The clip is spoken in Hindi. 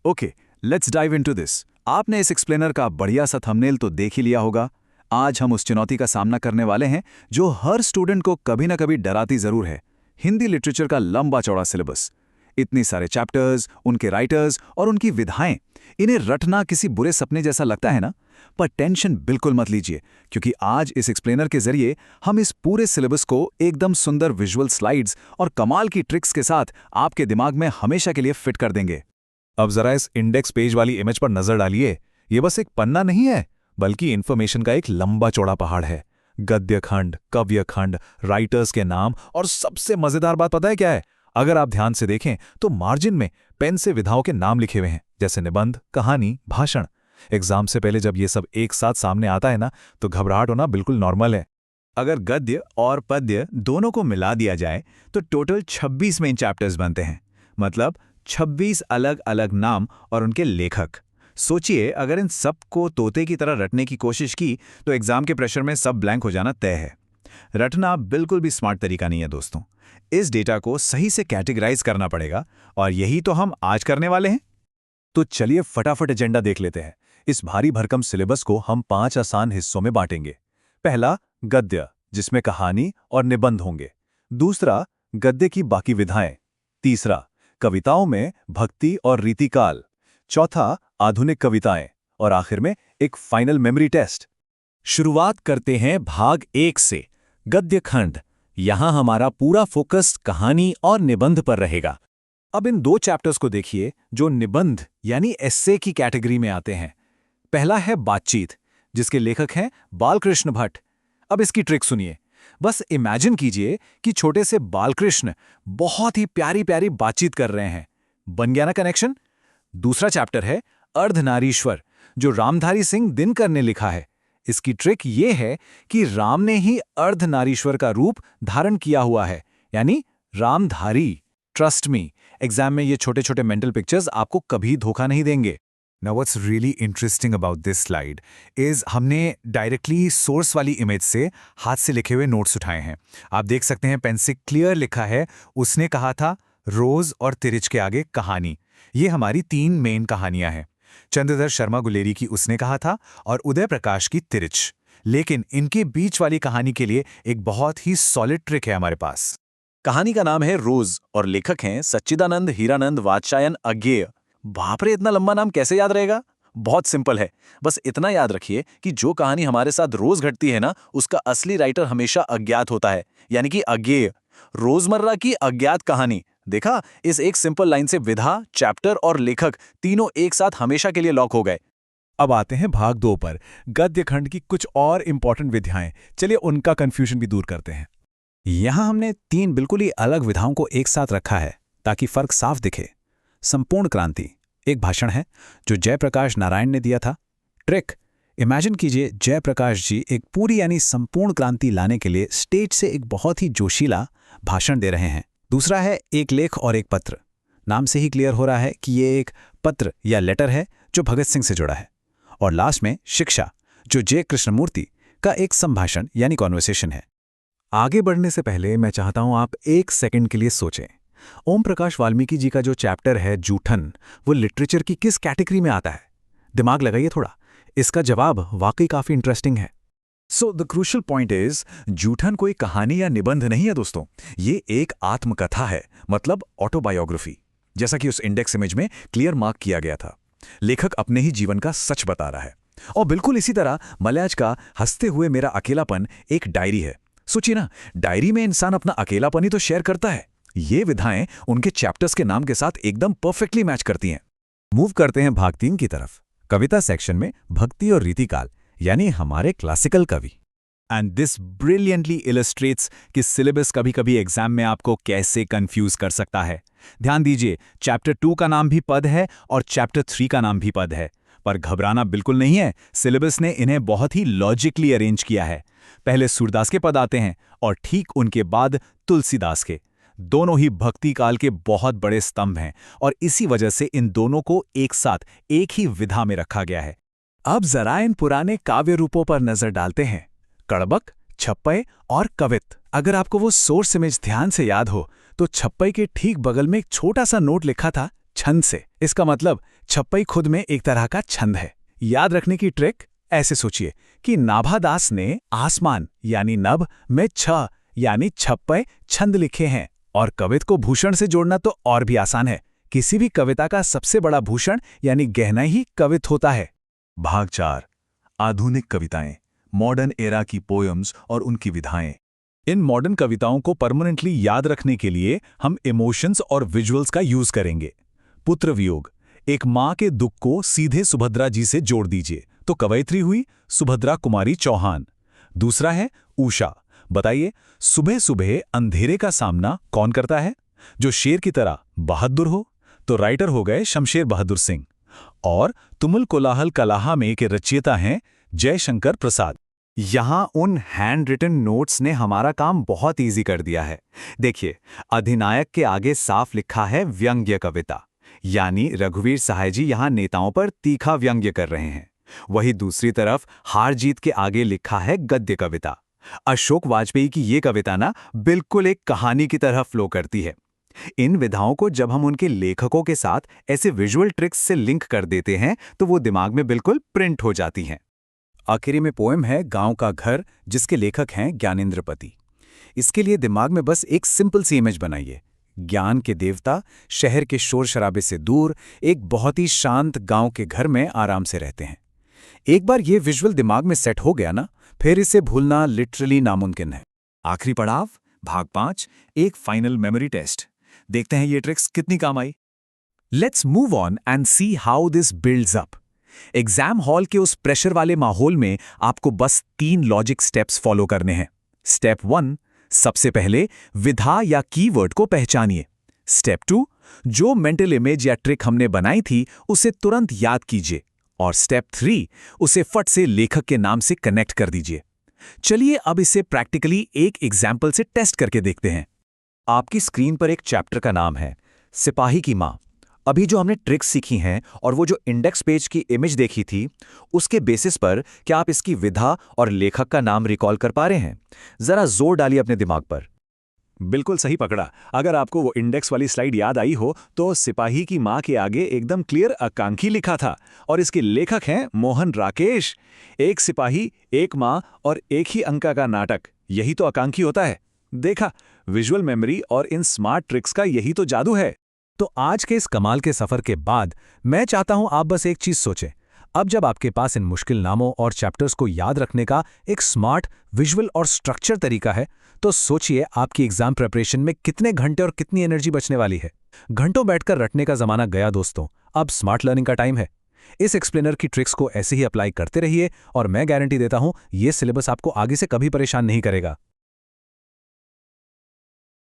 Okay, let's dive into this. आपने इस एक्सप्लेनर का बढ़िया सा थंबनेल तो देख ही लिया होगा। आज हम उस चुनौती का सामना करने वाले हैं जो हर स्टूडेंट को कभी ना कभी डराती जरूर है। हिंदी लिटरेचर का लंबा चौड़ा सिलेबस, इतनी सारे चैप्टर्स, उनके राइटर्स और उनकी विधाएं, इन्हें रटना किसी बुरे सपने जैसा लगता है ना? पर टेंशन बिल्कुल मत लीजिए, क्योंकि आज इस एक्सप्लेनर के जरिए हम इस पूरे सिलेबस को एकदम सुंदर विजुअल स्लाइड्स और कमाल की ट्रिक्स के साथ आपके दिमाग में हमेशा के लिए फिट कर देंगे। अब जरा इस इंडेक्स पेज वाली इमेज पर नजर डालिए। ये बस एक पन्ना नहीं है, बल्कि इन्फॉर्मेशन का एक लंबा चौड़ा पहाड़ है। गद्य खंड, कव्य खंड, राइटर्स के नाम, और सबसे मजेदार बात पता है क्या है? अगर आप ध्यान से देखें तो मार्जिन में पेन से विधाओं के नाम लिखे हुए हैं, जैसे निबंध, कहानी, भाषण। एग्जाम से पहले जब ये सब एक साथ सामने आता है ना, तो घबराहट होना बिल्कुल नॉर्मल है। अगर गद्य और पद्य दोनों को मिला दिया जाए तो टोटल 26 मेन चैप्टर्स बनते हैं। मतलब 26 अलग अलग नाम और उनके लेखक। सोचिए, अगर इन सब को तोते की तरह रटने की कोशिश की तो एग्जाम के प्रेशर में सब ब्लैंक हो जाना तय है। रटना बिल्कुल भी स्मार्ट तरीका नहीं है दोस्तों। इस डेटा को सही से कैटेगराइज करना पड़ेगा, और यही तो हम आज करने वाले हैं। तो चलिए फटाफट एजेंडा देख लेते हैं। इस भारी भरकम सिलेबस को हम 5 आसान हिस्सों में बांटेंगे। पहला, गद्य, जिसमें कहानी और निबंध होंगे। दूसरा, गद्य की बाकी विधाएं। तीसरा, कविताओं में भक्ति और रीतिकाल। चौथा, आधुनिक कविताएं। और आखिर में एक फाइनल मेमोरी टेस्ट। शुरुआत करते हैं भाग 1 से, गद्य खंड। यहां हमारा पूरा फोकस कहानी और निबंध पर रहेगा। अब इन 2 चैप्टर्स को देखिए जो निबंध यानी एस्से की कैटेगरी में आते हैं। पहला है बातचीत, जिसके लेखक हैं बालकृष्ण भट्ट। अब इसकी ट्रिक सुनिए। बस इमेजिन कीजिए कि छोटे से बालकृष्ण बहुत ही प्यारी प्यारी बातचीत कर रहे हैं। बन गया ना कनेक्शन? दूसरा चैप्टर है अर्धनारीश्वर, जो रामधारी सिंह दिनकर ने लिखा है। इसकी ट्रिक ये है कि राम ने ही अर्धनारीश्वर का रूप धारण किया हुआ है, यानी रामधारी। ट्रस्ट मी, एग्जाम में ये छोटे छोटे मेंटल पिक्चर्स आपको कभी धोखा नहीं देंगे। Now what's really interesting about this slide is हमने डायरेक्टली सोर्स वाली इमेज से हाथ से लिखे हुए नोट्स उठाए हैं। आप देख सकते हैं पेन से क्लियर लिखा है, उसने कहा था रोज और तिरिच के आगे कहानी। ये हमारी 3 मेन कहानियां हैं। चंद्रधर शर्मा गुलेरी की उसने कहा था, और उदय प्रकाश की तिरिच। लेकिन इनके बीच वाली कहानी के लिए एक बहुत ही सॉलिड ट्रिक है हमारे पास। कहानी का नाम है रोज और लेखक हैं सच्चिदानंद हीरानंद वात्स्यायन अज्ञेय। बाप रे, इतना लंबा नाम कैसे याद रहेगा? बहुत सिंपल है। बस इतना याद रखिए कि जो कहानी हमारे साथ रोज घटती है ना, उसका असली राइटर हमेशा अज्ञात होता है, यानी कि अज्ञेय। रोजमर्रा की अज्ञात कहानी। देखा, इस एक सिंपल लाइन से विधा, चैप्टर और लेखक तीनों एक साथ हमेशा के लिए लॉक हो गए। अब आते हैं भाग 2 पर, गद्य खंड की कुछ और इंपॉर्टेंट विधाएं। चलिए उनका कंफ्यूजन भी दूर करते हैं। यहां हमने 3 बिल्कुल ही अलग विधाओं को एक साथ रखा है ताकि फर्क साफ दिखे। संपूर्ण क्रांति एक भाषण है जो जयप्रकाश नारायण ने दिया था। ट्रिक, इमेजिन कीजिए जयप्रकाश जी एक पूरी यानी संपूर्ण क्रांति लाने के लिए स्टेज से एक बहुत ही जोशीला भाषण दे रहे हैं। दूसरा है एक लेख और एक पत्र। नाम से ही क्लियर हो रहा है कि ये एक पत्र या लेटर है जो भगत सिंह से जुड़ा है। और लास्ट में शिक्षा, जो जे कृष्णमूर्ति का एक संभाषण यानी कॉन्वर्सेशन है। आगे बढ़ने से पहले मैं चाहता हूं आप 1 सेकंड के लिए सोचें। ओम प्रकाश वाल्मीकि जी का जो चैप्टर है जूठन, वो लिटरेचर की किस कैटेगरी में आता है? दिमाग लगाइए थोड़ा, इसका जवाब वाकई काफी इंटरेस्टिंग है। So the crucial point is, Joothan कोई कहानी या निबंध नहीं है दोस्तों, ये एक आत्मकथा है, मतलब ऑटोबायोग्राफी, जैसा कि उस इंडेक्स इमेज में क्लियर मार्क किया गया था। लेखक अपने ही जीवन का सच बता रहा है। और बिल्कुल इसी तरह मलयाज का हंसते हुए मेरा अकेलापन एक डायरी है। सोचिए ना, डायरी में इंसान अपना अकेलापन ही तो शेयर करता है। ये विधाएं उनके चैप्टर्स के नाम के साथ एकदम परफेक्टली मैच करती हैं। मूव करते हैं भाग 3 की तरफ, कविता सेक्शन में भक्ति और रीतिकाल, यानी हमारे क्लासिकल कवि। एंड दिस ब्रिलियंटली इलस्ट्रेट्स कि सिलेबस कभी कभी एग्जाम में आपको कैसे कंफ्यूज कर सकता है। ध्यान दीजिए, चैप्टर 2 का नाम भी पद है और चैप्टर 3 का नाम भी पद है। पर घबराना बिल्कुल नहीं है, सिलेबस ने इन्हें बहुत ही लॉजिकली अरेंज किया है। पहले सूरदास के पद आते हैं और ठीक उनके बाद तुलसीदास के। दोनों ही भक्ति काल के बहुत बड़े स्तंभ हैं, और इसी वजह से इन दोनों को एक साथ एक ही विधा में रखा गया है। अब जरा इन पुराने काव्य रूपों पर नजर डालते हैं, कड़बक, छप्पय और कवित। अगर आपको वो सोर्स इमेज ध्यान से याद हो तो छप्पय के ठीक बगल में एक छोटा सा नोट लिखा था छंद से। इसका मतलब छप्पई खुद में एक तरह का छंद है। याद रखने की ट्रिक ऐसे सोचिए कि नाभादास ने आसमान यानी नभ में छ यानी छप्पई छंद लिखे हैं, और कवित को भूषण से जोड़ना तो और भी आसान है। किसी भी कविता का सबसे बड़ा भूषण यानी गहना ही कवित होता है। भाग 4, आधुनिक कविताएं, मॉडर्न एरा की पोएम्स और उनकी विधाएं। इन मॉडर्न कविताओं को परमानेंटली याद रखने के लिए हम इमोशंस और विजुअल्स का यूज करेंगे। पुत्र वियोग, एक माँ के दुख को सीधे सुभद्रा जी से जोड़ दीजिए, तो कवयित्री हुई सुभद्रा कुमारी चौहान। दूसरा है उषा। बताइए, सुबह सुबह अंधेरे का सामना कौन करता है? जो शेर की तरह बहादुर हो, तो राइटर हो गए शमशेर बहादुर सिंह। और तुमुल कोलाहल कलाहा में के रचयिता हैं जयशंकर प्रसाद। यहाँ उन हैंड रिटन नोट्स ने हमारा काम बहुत इजी कर दिया है। देखिए, अधिनायक के आगे साफ लिखा है व्यंग्य कविता, यानी रघुवीर सहाय जी यहाँ नेताओं पर तीखा व्यंग्य कर रहे हैं। वही दूसरी तरफ हार जीत के आगे लिखा है गद्य कविता। अशोक वाजपेयी की ये कविता ना बिल्कुल एक कहानी की तरह फ्लो करती है। इन विधाओं को जब हम उनके लेखकों के साथ ऐसे विजुअल ट्रिक्स से लिंक कर देते हैं तो वो दिमाग में बिल्कुल प्रिंट हो जाती हैं। आखिरी में पोएम है गांव का घर, जिसके लेखक हैं ज्ञानेंद्रपति। इसके लिए दिमाग में बस एक सिंपल सी इमेज बनाइए। ज्ञान के देवता शहर के शोर शराबे से दूर एक बहुत ही शांत गांव के घर में आराम से रहते हैं। एक बार ये विजुअल दिमाग में सेट हो गया ना, फिर इसे भूलना लिटरली नामुमकिन है। आखिरी पड़ाव, भाग 5, एक फाइनल मेमोरी टेस्ट। देखते हैं ये ट्रिक्स कितनी काम आई। Let's move on and see how this builds up. Exam hall के उस प्रेशर वाले माहौल में आपको बस 3 लॉजिक स्टेप्स फॉलो करने हैं। स्टेप 1, सबसे पहले विधा या कीवर्ड को पहचानिए। स्टेप 2, जो मेंटल इमेज या ट्रिक हमने बनाई थी उसे तुरंत याद कीजिए। और स्टेप 3, उसे फट से लेखक के नाम से कनेक्ट कर दीजिए। चलिए अब इसे प्रैक्टिकली एक एग्जाम्पल से टेस्ट करके देखते हैं। आपकी स्क्रीन पर एक चैप्टर का नाम है सिपाही की माँ। अभी जो हमने ट्रिक्स सीखी हैं और वो जो इंडेक्स पेज की इमेज देखी थी, उसके बेसिस पर क्या आप इसकी विधा और लेखक का नाम रिकॉल कर पा रहे हैं? जरा जोर डालिए अपने दिमाग पर। बिल्कुल सही पकड़ा। अगर आपको वो इंडेक्स वाली स्लाइड याद आई हो तो सिपाही की माँ के आगे एकदम क्लियर आकांक्षी लिखा था, और इसके लेखक हैं मोहन राकेश। एक सिपाही, एक माँ और एक ही अंक का नाटक, यही तो आकांक्षी होता है। देखा, विजुअल मेमोरी और इन स्मार्ट ट्रिक्स का यही तो जादू है। तो आज के इस कमाल के सफर के बाद मैं चाहता हूं आप बस एक चीज सोचें। अब जब आपके पास इन मुश्किल नामों और चैप्टर्स को याद रखने का एक स्मार्ट, विजुअल और स्ट्रक्चर तरीका है, तो सोचिए आपकी एग्जाम प्रिपरेशन में कितने घंटे और कितनी एनर्जी बचने वाली है। घंटों बैठकर रटने का जमाना गया दोस्तों, अब स्मार्ट लर्निंग का टाइम है। इस एक्सप्लेनर की ट्रिक्स को ऐसे ही अप्लाई करते रहिए और मैं गारंटी देता हूं ये सिलेबस आपको आगे से कभी परेशान नहीं करेगा।